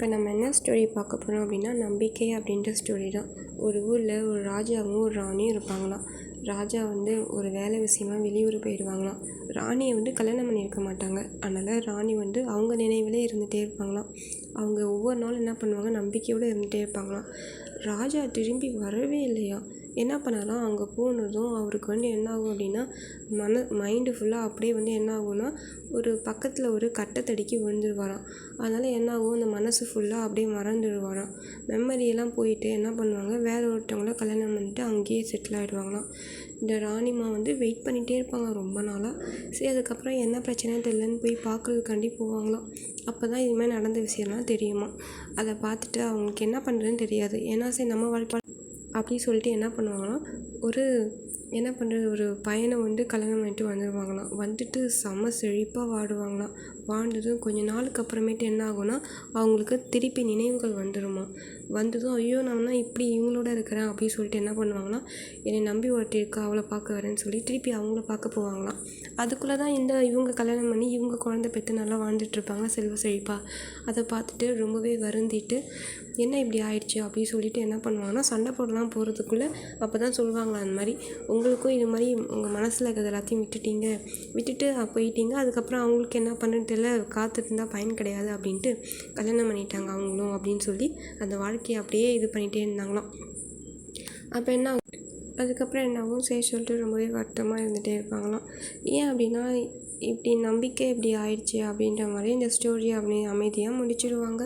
இப்போ நம்ம என்ன ஸ்டோரி பார்க்க போகிறோம் அப்படின்னா, நம்பிக்கை அப்படின்ற ஸ்டோரி தான். ஒரு ஊரில் ஒரு ராஜாவும் ஒரு ராணியும் இருப்பாங்களாம். ராஜா வந்து ஒரு வேலை விஷயமா வெளியூர் போயிடுவாங்களாம். ராணியை வந்து கல்யாணம் பண்ணியிருக்க மாட்டாங்க. அதனால் ராணி வந்து அவங்க நினைவிலே இருந்துகிட்டே இருப்பாங்களாம். அவங்க ஒவ்வொரு நாளும் என்ன பண்ணுவாங்க, நம்பிக்கையோடு இருந்துகிட்டே இருப்பாங்களாம். ராஜா திரும்பி வரவே இல்லையா. என்ன பண்ணலாம், அங்கே போனதும் அவருக்கு வந்து என்ன ஆகும் அப்படின்னா, மைண்டு ஃபுல்லாக அப்படியே வந்து என்ன ஆகும்னா, ஒரு பக்கத்தில் ஒரு கட்டத்தடிக்கு விழுந்துருவாராம். அதனால் என்ன ஆகும், அந்த மனசு ஃபுல்லாக அப்படியே மறந்துடுவாராம். மெமரியெல்லாம் போயிட்டு என்ன பண்ணுவாங்க, வேற ஒருத்தவங்கள கல்யாணம் பண்ணிட்டு அங்கேயே செட்டில் ஆகிடுவாங்களாம். இந்த ராணிமா வந்து வெயிட் பண்ணிகிட்டே இருப்பாங்க ரொம்ப நாளாக. சரி, அதுக்கப்புறம் என்ன பிரச்சனைன்னு தெரியலன்னு போய் பார்க்குறதுக்காண்டி போவாங்களாம். அப்போ தான் இதுமாதிரி நடந்த விஷயம்லாம் தெரியுமா. அதை பார்த்துட்டு அவங்களுக்கு என்ன பண்ணுறதுன்னு தெரியாது. ஏன்னா சரி நம்ம வாழ்க்கை அப்படி சொல்லிட்டு என்ன பண்ணுவாங்களாம், ஒரு பையனை வந்து கல்யாணம் பண்ணிட்டு வந்துடுவாங்களாம். வந்துட்டு செம்ம செழிப்பாக வாடுவாங்களாம். வாழ்ந்ததும் கொஞ்ச நாளுக்கு அப்புறமேட்டு என்ன ஆகும்னா, அவங்களுக்கு திருப்பி நினைவுகள் வந்துடுமா. வந்ததும் ஐயோ நான் இப்படி இவங்களோட இருக்கிறேன் அப்படின்னு சொல்லிட்டு என்ன பண்ணுவாங்கன்னா, என்னை நம்பி ஒருத்தி இருக்கா அவளை பார்க்க வரேன்னு சொல்லி திருப்பி அவங்கள பார்க்க போவாங்களாம். அதுக்குள்ளே தான் இவங்க கல்யாணம் பண்ணி இவங்க குழந்தை பெற்று நல்லா வாழ்ந்துட்டுருப்பாங்க செல்வ செழிப்பாக. அதை பார்த்துட்டு ரொம்பவே வருந்திட்டு என்ன இப்படி ஆயிடுச்சு அப்படின்னு சொல்லிட்டு என்ன பண்ணுவாங்கன்னா, சண்டை போடலாம் போகிறதுக்குள்ளே அப்போ தான் சொல்லுவாங்களா, அந்த மாதிரி உங்களுக்கும் இது மாதிரி உங்கள் மனசில் இருக்கிறது எல்லாத்தையும் விட்டுட்டு போயிட்டீங்க. அதுக்கப்புறம் அவங்களுக்கு என்ன பண்ணுன்னு தெரியல, காத்துட்டு இருந்தால் பயன் கிடையாது அப்படின்ட்டு கல்யாணம் பண்ணிட்டாங்க அவங்களும் அப்படின்னு சொல்லி அந்த வாழ்க்கையை அப்படியே இது பண்ணிகிட்டே இருந்தாங்களாம். அப்போ என்ன அதுக்கப்புறம் என்ன ஆகும், சரி சொல்லிட்டு ரொம்பவே வருத்தமாக இருந்துகிட்டே இருப்பாங்களாம். ஏன் அப்படின்னா, இப்படி நம்பிக்கை இப்படி ஆயிடுச்சு அப்படின்ற மாதிரி இந்த ஸ்டோரி அப்படி அமைதியாக முடிச்சிடுவாங்க.